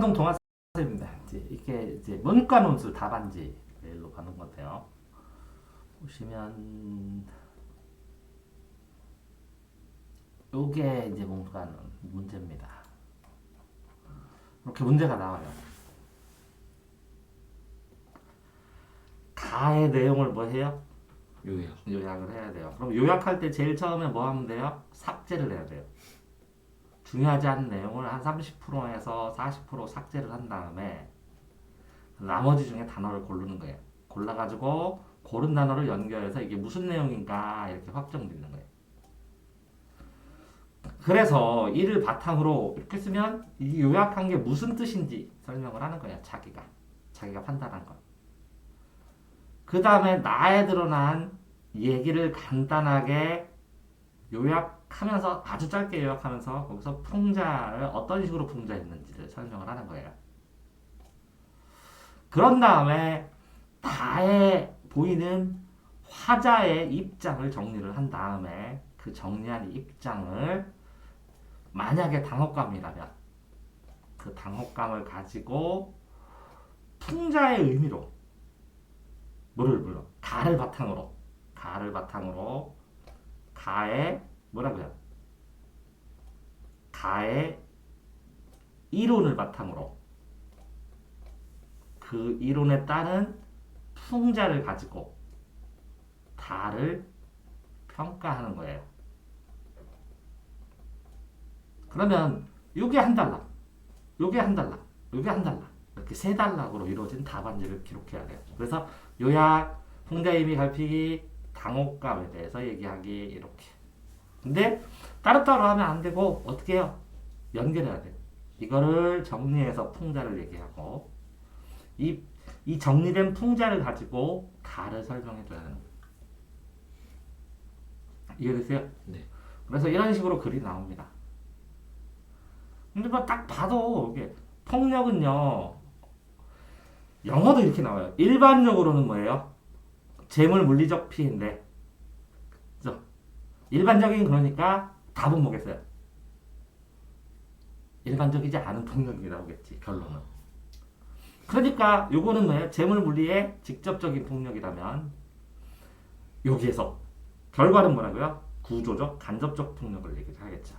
안동 동아쌤입니다. 이게 문과 논술 답안지로 가는 건데요. 보시면 요게 이제 문과 문제입니다. 이렇게 문제가 나와요. 가의 내용을 뭐 해요? 요약을 해야 돼요. 그럼 요약할 때 제일 처음에 뭐 하면 돼요? 삭제를 해야 돼요. 중요하지 않은 내용을 한 30%에서 40% 삭제를 한 다음에 나머지 중에 단어를 고르는 거예요. 골라가지고 고른 단어를 연결해서 이게 무슨 내용인가 이렇게 확정짓는 거예요. 그래서 이를 바탕으로 이렇게 쓰면 이 요약한 게 무슨 뜻인지 설명을 하는 거야. 자기가 판단한 거. 그 다음에 나에 드러난 얘기를 간단하게 요약하면서 아주 짧게 요약하면서 거기서 풍자를 어떤 식으로 풍자했는지를 설명을 하는 거예요. 그런 다음에 다에 보이는 화자의 입장을 정리를 한 다음에 그 정리한 입장을 만약에 당혹감이라면 그 당혹감을 가지고 풍자의 의미로 뭐를 불러? 가를 바탕으로 가의 뭐라고요? 가의 이론을 바탕으로 그 이론에 따른 풍자를 가지고 다를 평가하는 거예요. 그러면 요게 한 달락, 요게 한 달락, 요게 한 달락 이렇게 세 단락으로 이루어진 답안지를 기록해야 돼요. 그래서 요약, 풍자 의미 살피기, 당혹감에 대해서 얘기하기 이렇게. 근데 따로따로 하면 안 되고 어떻게 해요? 연결해야 돼요. 이거를 정리해서 풍자를 얘기하고 이 정리된 풍자를 가지고 가를 설명해줘야 하는 거예요. 이해되세요? 네. 그래서 이런 식으로 글이 나옵니다. 근데 뭐 딱 봐도 이게 폭력은요 영어도 이렇게 나와요. 일반적으로는 뭐예요? 재물 물리적 피해인데, 그죠? 일반적인 그러니까 답은 뭐겠어요? 일반적이지 않은 폭력이 나오겠지 결론은. 그러니까 요거는 뭐예요? 재물 물리의 직접적인 폭력이라면 여기에서 결과는 뭐라고요? 구조적 간접적 폭력을 얘기하겠죠.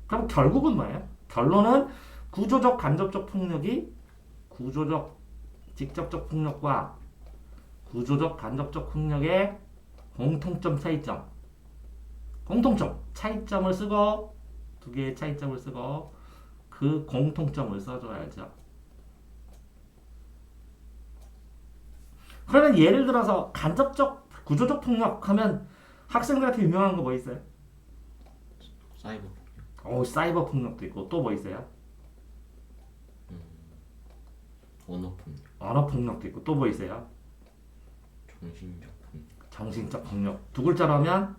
그럼 결국은 뭐예요? 결론은 구조적 간접적 폭력이 구조적 직접적 폭력과 구조적 간접적 폭력의 공통점 차이점 차이점을 쓰고 두 개의 차이점을 쓰고 그 공통점을 써줘야죠. 그러면 예를 들어서 간접적 구조적 폭력 하면 학생들한테 유명한 거 뭐 있어요? 사이버 사이버 폭력도 있고 또 뭐 있어요? 언어 폭력, 언어 폭력도 있고 또 뭐 있어요? 정신적 폭력, 정신적 폭력. 두 글자로 하면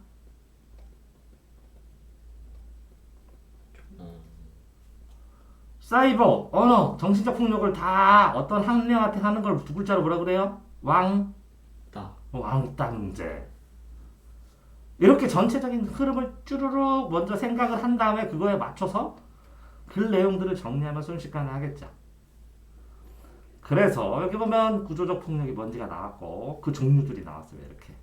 사이버, 언어, 정신적 폭력을 다 어떤 한 명한테 하는 걸 두 글자로 뭐라 그래요? 왕따문제. 이렇게 전체적인 흐름을 쭈르륵 먼저 생각을 한 다음에 그거에 맞춰서 글 내용들을 정리하면 순식간에 하겠죠. 그래서 여기 보면 구조적 폭력이 뭔지가 나왔고 그 종류들이 나왔어요. 이렇게.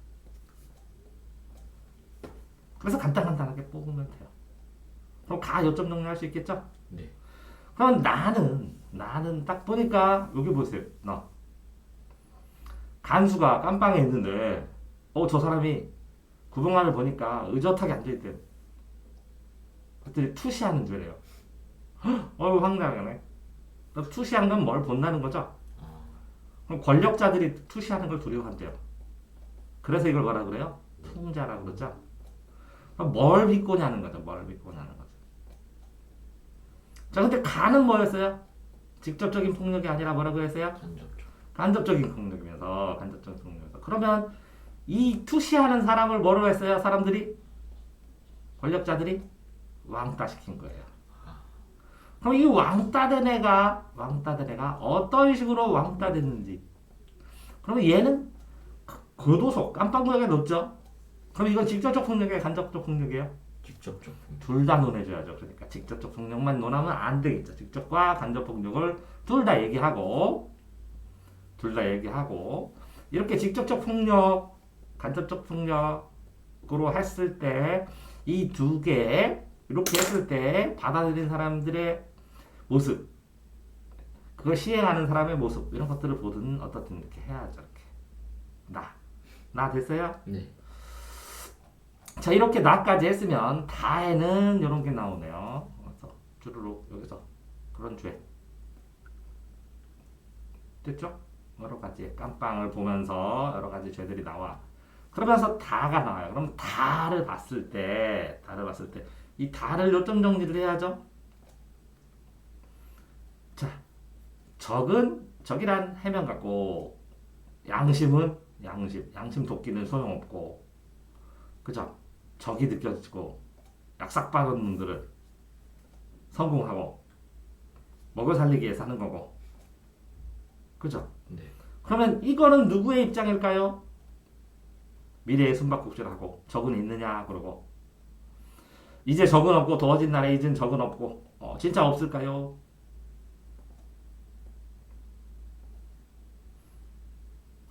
그래서 간단하게 뽑으면 돼요. 그럼 가 요점 정리할 수 있겠죠? 네. 그럼 나는 딱 보니까 여기 보세요. 간수가 깜빵에 있는데 저 사람이 구봉관을 보니까 의젓하게 앉아있대요. 그랬더니 투시하는 줄이에요. 황당하네. 투시한 건 뭘 본다는 거죠? 그럼 권력자들이 투시하는 걸 두려워한대요. 그래서 이걸 뭐라 그래요? 풍자라고 그러죠? 그럼 뭘 믿고냐는 거죠. 자, 근데 가는 뭐였어요? 직접적인 폭력이 아니라 뭐라고 했어요? 간접적인 폭력이면서. 그러면 이 투시하는 사람을 뭐로 했어요? 권력자들이 왕따 시킨 거예요. 그럼 이 왕따된 애가 어떤 식으로 왕따 됐는지. 그러면 얘는 교도소 깜빵구역에 넣었죠. 그럼 이건 직접적 폭력이에요? 간접적 폭력이에요? 직접적 폭력. 둘 다 논해줘야죠. 그러니까 직접적 폭력만 논하면 안 되겠죠. 직접과 간접 폭력을 둘 다 얘기하고 이렇게 직접적 폭력, 간접적 폭력으로 했을 때 이 두 개 이렇게 했을 때 받아들인 사람들의 모습, 그걸 시행하는 사람의 모습 이런 것들을 보든 어떻든 이렇게 해야죠. 이렇게 나 됐어요? 네. 자 이렇게 나까지 했으면 다에는 이런 게 나오네요. 그래서 주르륵 여기서 그런 죄 됐죠? 여러 가지 깜빵을 보면서 여러 가지 죄들이 나와. 그러면서 다가 나와요. 그럼 다를 봤을 때 이 다를 요점 정리를 해야죠. 자 적이란 해명 같고 양심은 양심 돕기는 소용없고 그죠? 적이 느껴지고 약삭빠른 놈들은 성공하고 먹여 살리기 위해서 하는 거고 그죠? 네. 그러면 이거는 누구의 입장일까요? 미래의 숨바꼭질하고 적은 있느냐 그러고 이제 적은 없고 더워진 날에 이젠 적은 없고 진짜 없을까요?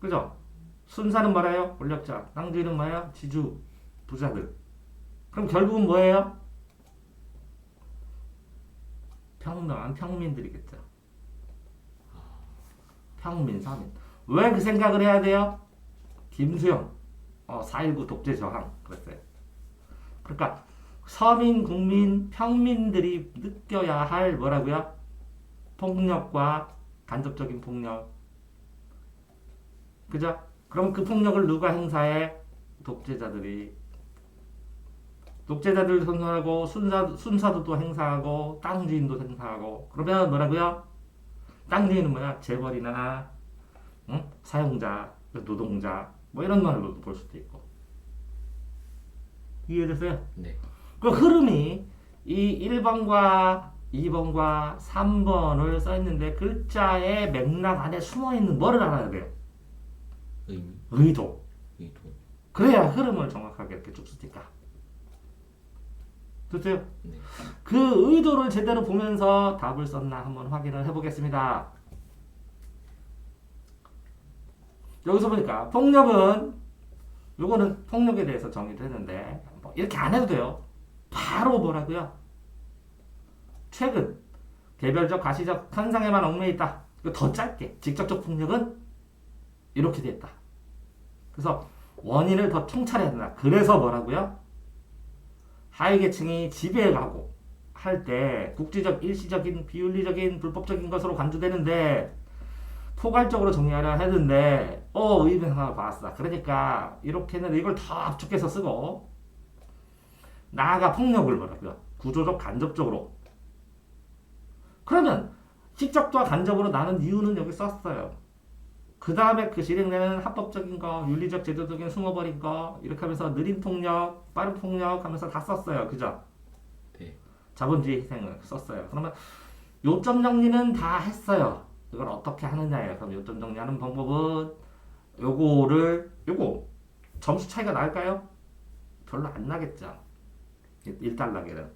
그죠? 순사는 뭐래요? 권력자. 깡주인은 뭐예요? 지주, 부자들. 그럼 결국은 뭐예요? 평등한 평민들이겠죠. 평민, 서민. 왜 그 생각을 해야 돼요? 김수영, 4.19 독재 저항 그랬어요. 그러니까 서민, 국민, 평민들이 느껴야 할 뭐라고요? 폭력과 간접적인 폭력. 그죠? 그럼 그 폭력을 누가 행사해? 독재자들이. 독재자들도 행사하고 순사도 또 행사하고 땅주인도 행사하고 그러면 뭐라고요? 땅주인은 뭐야? 재벌이나 사용자, 노동자 뭐 이런 말로도 볼 수도 있고 이해됐어요? 네. 그 흐름이 이 1번과 2번과 3번을 써있는데 글자의 맥락 안에 숨어있는 뭐를 알아야 돼요? 의미. 의도. 의도. 그래야 흐름을 정확하게 이렇게 쭉 쓰니까. 됐어요? 네. 그 의도를 제대로 보면서 답을 썼나 한번 확인을 해보겠습니다. 여기서 보니까 폭력은 요거는 폭력에 대해서 정의를 했는데 뭐 이렇게 안 해도 돼요. 바로 뭐라고요? 최근 개별적 가시적 현상에만 얽매여 있다. 이거 더 짧게 직접적 폭력은 이렇게 됐다. 그래서 원인을 더 통찰해야 된다. 그래서 뭐라고요? 하위계층이 지배하고 할 때 국지적, 일시적인, 비윤리적인, 불법적인 것으로 간주되는데 포괄적으로 정리하려 했는데 의미상을 봤어. 그러니까 이렇게 했는데 이걸 더 압축해서 쓰고 나아가 폭력을 뭐라고요? 구조적, 간접적으로. 그러면 직접과 간접으로 나는 이유는 여기 썼어요. 그 다음에 그 실행되는 합법적인 거, 윤리적, 제도적인 숨어버린 거 이렇게 하면서 느린 폭력, 빠른 폭력 하면서 다 썼어요. 그죠? 네. 자본주의 희생을 썼어요. 그러면 요점 정리는 다 했어요. 이걸 어떻게 하느냐예요. 그럼 요점 정리하는 방법은 요거 점수 차이가 날까요? 별로 안 나겠죠. 1단락에는.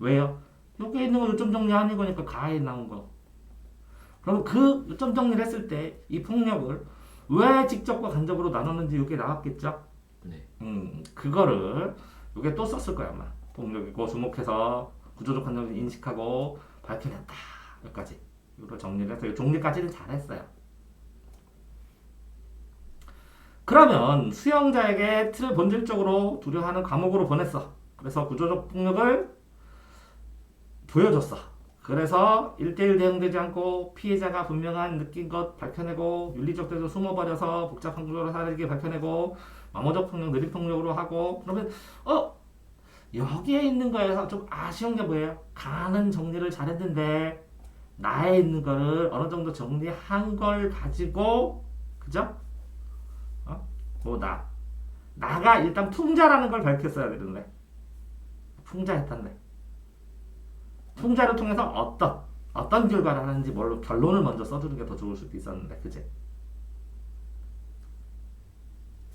왜요? 여기에 있는 거 요점 정리 아닌 거니까 가에 나온 거. 그럼 그 요점 정리를 했을 때 이 폭력을 왜 직접과 간접으로 나눴는지 이게 나왔겠죠? 네. 그거를 이게 또 썼을 거야 아마. 폭력이고 주목해서 구조적 간접을 인식하고 밝혀냈다. 여기까지. 이걸 정리를 해서 이 종리까지는 잘했어요. 그러면 수용자에게 틀을 본질적으로 두려워하는 감옥으로 보냈어. 그래서 구조적 폭력을 보여줬어. 그래서 1대1 대응되지 않고 피해자가 분명한 느낀 것 밝혀내고 윤리적 대도 숨어버려서 복잡한 구조로 사라지게 밝혀내고 마모적 폭력, 느린 폭력으로 하고 그러면 여기에 있는 거에서 좀 아쉬운 게 뭐예요? 가는 정리를 잘했는데 나에 있는 거를 어느 정도 정리한 걸 가지고 그죠? 나가 일단 풍자라는 걸 밝혔어야 되는데 풍자했단데 풍자를 통해서 어떤 결과를 하는지 뭘로 결론을 먼저 써주는 게 더 좋을 수도 있었는데 그치?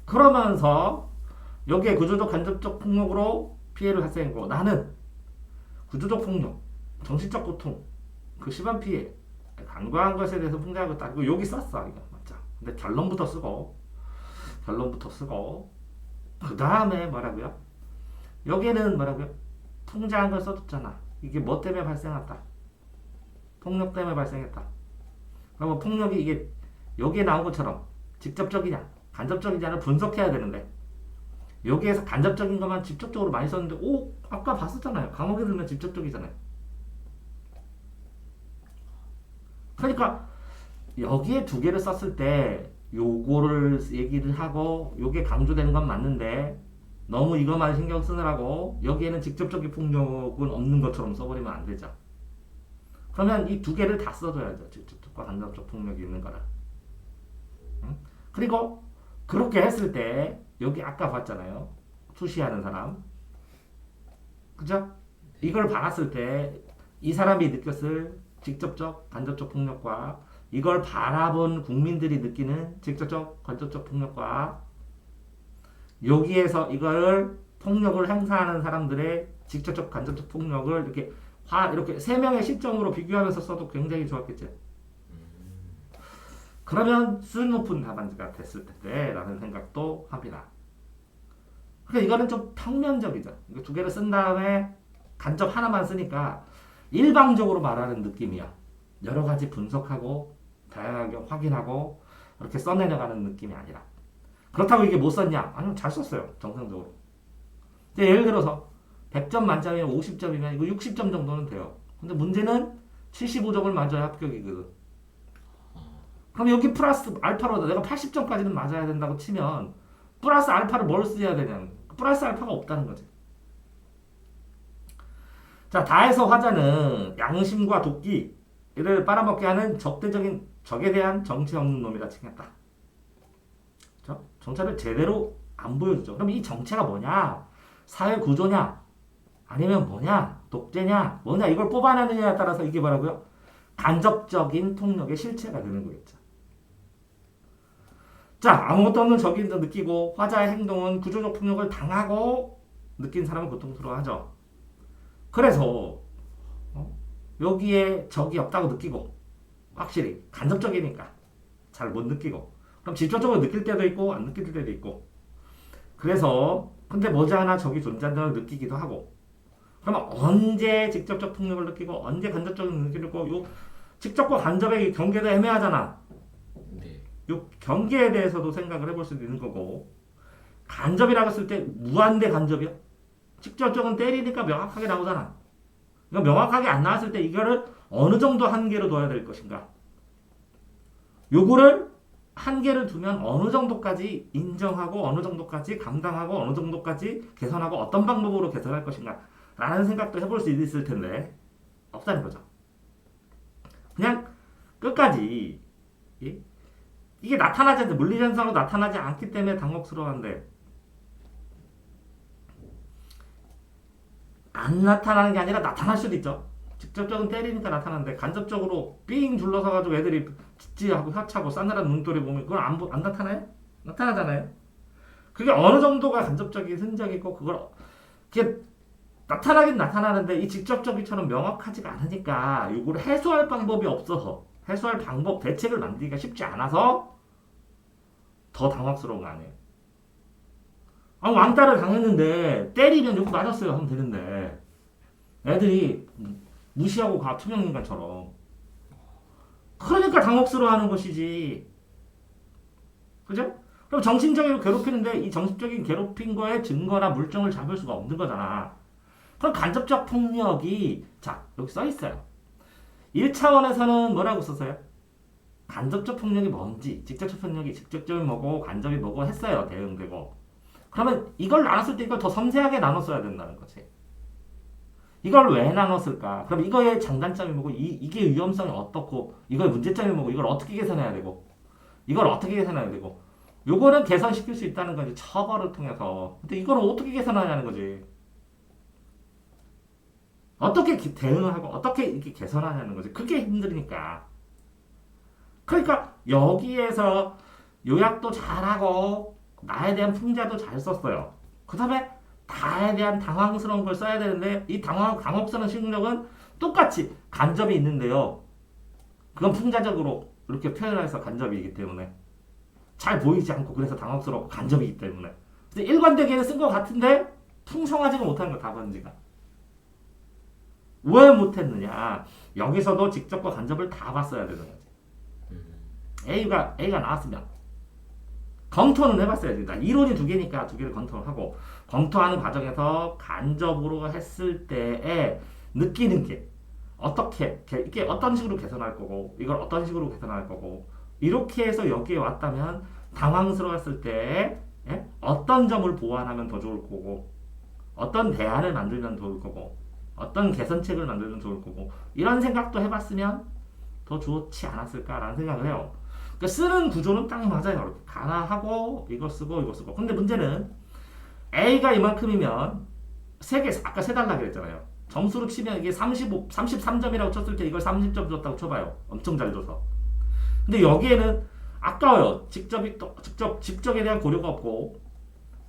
그러면서 여기에 구조적 간접적 폭력으로 피해를 발생했고 나는 구조적 폭력, 정신적 고통, 그 심한 피해, 간과한 것에 대해서 풍자하겠다. 이거 여기 썼어 이거 맞죠? 근데 결론부터 쓰고 그 다음에 뭐라고요? 여기에는 뭐라고요? 풍자한 걸 써줬잖아. 이게 뭐 때문에 발생했다? 폭력 때문에 발생했다. 그러면 폭력이 이게 여기에 나온 것처럼 직접적이냐 간접적이냐를 분석해야 되는데 여기에서 간접적인 것만 직접적으로 많이 썼는데 오 아까 봤었잖아요. 감옥에 들면 직접적이잖아요. 그러니까 여기에 두 개를 썼을 때 요거를 얘기를 하고 요게 강조되는 건 맞는데 너무 이것만 신경 쓰느라고 여기에는 직접적인 폭력은 없는 것처럼 써버리면 안 되죠. 그러면 이 두 개를 다 써줘야죠. 직접적과 간접적 폭력이 있는 거라. 응? 그리고 그렇게 했을 때 여기 아까 봤잖아요. 투시하는 사람. 그죠? 이걸 봤을 때 이 사람이 느꼈을 직접적, 간접적 폭력과 이걸 바라본 국민들이 느끼는 직접적, 간접적 폭력과 여기에서 이걸 폭력을 행사하는 사람들의 직접적, 간접적 폭력을 이렇게 세 명의 시점으로 비교하면서 써도 굉장히 좋았겠죠. 그러면 수준 높은 답안지가 됐을 텐데 라는 생각도 합니다. 그러니까 이거는 좀 평면적이죠. 이거 두 개를 쓴 다음에 간접 하나만 쓰니까 일방적으로 말하는 느낌이야. 여러 가지 분석하고 다양하게 확인하고 이렇게 써내려가는 느낌이 아니라. 그렇다고 이게 못 썼냐? 아니면 잘 썼어요. 정상적으로. 근데 예를 들어서 100점 만점이면 50점이면 이거 60점 정도는 돼요. 근데 문제는 75점을 맞아야 합격이거든. 그럼 여기 플러스 알파로 내가 80점까지는 맞아야 된다고 치면 플러스 알파를 뭘 써야 되냐는 플러스 알파가 없다는 거지. 자, 다해서 화자는 양심과 도끼를 빨아먹게 하는 적대적인 적에 대한 정체 없는 놈이라 칭했다. 정체를 제대로 안 보여주죠. 그럼 이 정체가 뭐냐? 사회 구조냐? 아니면 뭐냐? 독재냐? 뭐냐? 이걸 뽑아내느냐에 따라서 이게 뭐라고요? 간접적인 폭력의 실체가 되는 거겠죠. 자, 아무것도 없는 적이 느끼고 화자의 행동은 구조적 폭력을 당하고 느낀 사람은 고통스러워하죠. 그래서 여기에 적이 없다고 느끼고 확실히 간접적이니까 잘 못 느끼고 그럼 직접적으로 느낄 때도 있고 안 느낄 때도 있고 그래서 근데 머지않아 적이 존재한다고 느끼기도 하고 그러면 언제 직접적 폭력을 느끼고 언제 간접적으로 느끼고 요 직접과 간접의 경계도 애매하잖아. 네. 요 경계에 대해서도 생각을 해볼 수도 있는 거고 간접이라고 했을 때 무한대 간접이야. 직접적은 때리니까 명확하게 나오잖아. 이거 명확하게 안 나왔을 때 이거를 어느 정도 한계로 둬야 될 것인가. 요거를 한계를 두면 어느 정도까지 인정하고 어느 정도까지 감당하고 어느 정도까지 개선하고 어떤 방법으로 개선할 것인가 라는 생각도 해볼 수 있을 텐데 없다는 거죠. 그냥 끝까지 이게 나타나지 않는데 물리현상으로 나타나지 않기 때문에 당혹스러운데 안 나타나는 게 아니라 나타날 수도 있죠. 직접적으로 때리니까 나타나는데 간접적으로 삥 둘러서가지고 애들이 찌찌하고 혀차고 싸늘한 눈돌이 보면 그걸 안 나타나요? 나타나잖아요. 그게 어느 정도가 간접적인 흔적이고 그게 나타나긴 나타나는데 이 직접적이처럼 명확하지가 않으니까 이걸 해소할 방법이 없어서 해소할 방법 대책을 만들기가 쉽지 않아서 더 당황스러운 거 아니에요. 왕따를 당했는데 때리면 여기 맞았어요 하면 되는데 애들이 무시하고 가 투명인간처럼 그러니까 당혹스러워하는 것이지. 그죠? 그럼 정신적으로 괴롭히는데 이 정신적인 괴롭힌 거에 증거나 물증을 잡을 수가 없는 거잖아. 그럼 간접적 폭력이 자 여기 써 있어요. 1차원에서는 뭐라고 썼어요? 간접적 폭력이 뭔지 직접적 폭력이 직접적인 뭐고 간접이 뭐고 했어요. 대응되고 그러면 이걸 나눴을 때 이걸 더 섬세하게 나눴어야 된다는 거지. 이걸 왜 나눴을까? 그럼 이거의 장단점이 뭐고 이게 위험성이 어떻고 이거의 문제점이 뭐고 이걸 어떻게 개선해야 되고 이걸 어떻게 개선해야 되고 요거는 개선시킬 수 있다는 거지. 처벌을 통해서. 근데 이걸 어떻게 개선하냐는 거지. 어떻게 대응하고 어떻게 이렇게 개선하냐는 거지. 그게 힘드니까. 그러니까 여기에서 요약도 잘하고 나에 대한 풍자도 잘 썼어요. 그 다음에 다에 대한 당황스러운 걸 써야 되는데 이 당혹스러운 시국력은 똑같이 간접이 있는데요. 그건 풍자적으로 이렇게 표현해서 간접이기 때문에 잘 보이지 않고 그래서 당혹스럽고 간접이기 때문에 근데 일관되게는 쓴 것 같은데 풍성하지가 못한 거 답안지가 왜 못했느냐 여기서도 직접과 간접을 다 봤어야 되는 거지. A가 나왔으면 검토는 해봤어야 된다. 이론이 두 개니까 두 개를 검토를 하고 검토하는 과정에서 간접으로 했을 때에 느끼는 게 어떻게 이게 어떤 식으로 개선할 거고 이걸 어떤 식으로 개선할 거고 이렇게 해서 여기에 왔다면 당황스러웠을 때 어떤 점을 보완하면 더 좋을 거고 어떤 대안을 만들면 좋을 거고 어떤 개선책을 만들면 좋을 거고 이런 생각도 해봤으면 더 좋지 않았을까라는 생각을 해요. 그러니까 쓰는 구조는 딱 맞아요. 이렇게 가나하고 이거 쓰고 근데 문제는 A가 이만큼이면 아까 세 달라 그랬잖아요. 점수로 치면 이게 33점이라고 쳤을 때 이걸 30점 줬다고 쳐봐요. 엄청 잘 줘서. 근데 여기에는 아까워요. 직접에 대한 고려가 없고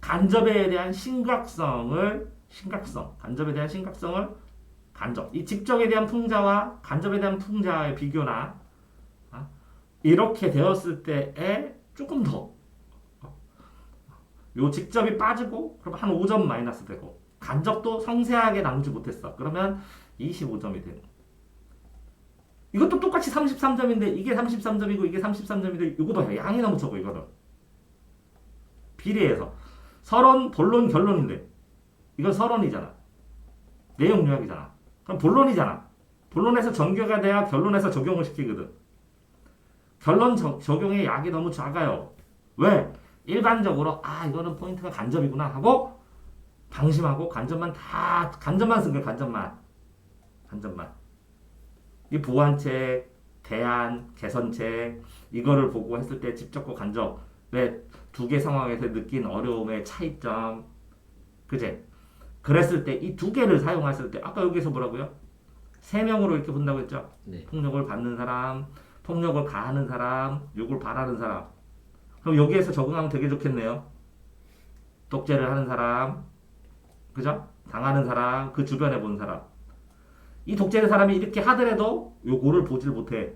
간접에 대한 이 직접에 대한 풍자와 간접에 대한 풍자의 비교나 이렇게 되었을 때에 조금 더 요 직접이 빠지고 그럼 한 5점 마이너스 되고 간접도 성세하게 나누지 못했어. 그러면 25점이 되는. 이것도 똑같이 33점인데 이게 33점이고 이게 33점인데 이거 봐요. 양이 너무 적어 이거는. 비례해서 서론, 본론, 결론인데 이건 서론이잖아. 내용 요약이잖아. 그럼 본론이잖아. 본론에서 전개가 돼야 결론에서 적용을 시키거든. 결론 적용의 약이 너무 작아요. 왜? 일반적으로 이거는 포인트가 간접이구나 하고 방심하고 간접만 쓴 거야. 간접만. 이 보완책, 대안, 개선책 이거를 보고 했을 때 직접과 간접의 두 개 상황에서 느낀 어려움의 차이점, 그제? 그랬을 때 이 두 개를 사용했을 때 아까 여기서 뭐라고요? 세 명으로 이렇게 본다고 했죠. 네. 폭력을 받는 사람, 폭력을 가하는 사람, 욕을 바라는 사람. 그럼 여기에서 적응하면 되게 좋겠네요. 독재를 하는 사람, 그죠? 당하는 사람, 그 주변에 본 사람. 이 독재는 사람이 이렇게 하더라도 요거를 보질 못해.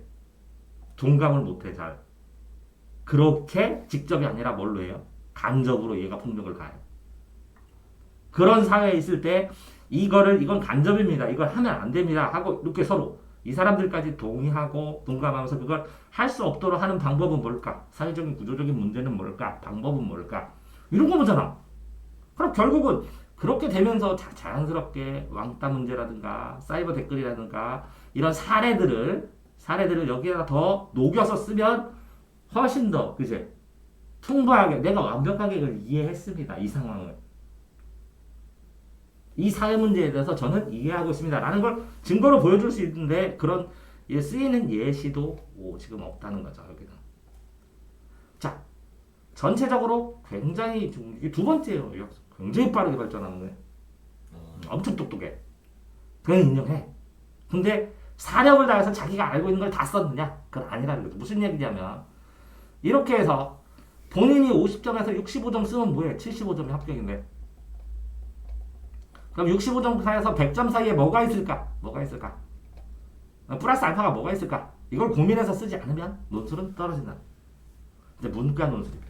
동감을 못해, 잘. 그렇게 직접이 아니라 뭘로 해요? 간접으로 얘가 폭력을 가해요. 그런 사회에 있을 때 이건 간접입니다. 이걸 하면 안 됩니다. 하고 이렇게 서로 이 사람들까지 동의하고 동감하면서 그걸 할 수 없도록 하는 방법은 뭘까? 사회적인 구조적인 문제는 뭘까? 방법은 뭘까? 이런 거 보잖아. 그럼 결국은 그렇게 되면서 자연스럽게 왕따 문제라든가 사이버 댓글이라든가 이런 사례들을 여기에다 더 녹여서 쓰면 훨씬 더 그제 풍부하게 내가 완벽하게 이걸 이해했습니다. 이 상황을. 이 사회 문제에 대해서 저는 이해하고 있습니다. 라는 걸 증거로 보여줄 수 있는데 그런 쓰이는 예시도 지금 없다는 거죠. 여기는. 자, 전체적으로 굉장히 이게 두 번째예요. 굉장히 빠르게 발전하는 거예요. 엄청 똑똑해. 그건 인정해. 근데 사력을 다해서 자기가 알고 있는 걸 다 썼느냐? 그건 아니라는 거죠. 무슨 얘기냐면 이렇게 해서 본인이 50점에서 65점 쓰면 뭐해? 75점이 합격인데. 그럼 65점 사이에서 100점 사이에 뭐가 있을까? 플러스 알파가 뭐가 있을까? 이걸 고민해서 쓰지 않으면 논술은 떨어진다. 이제 문과 논술입니다.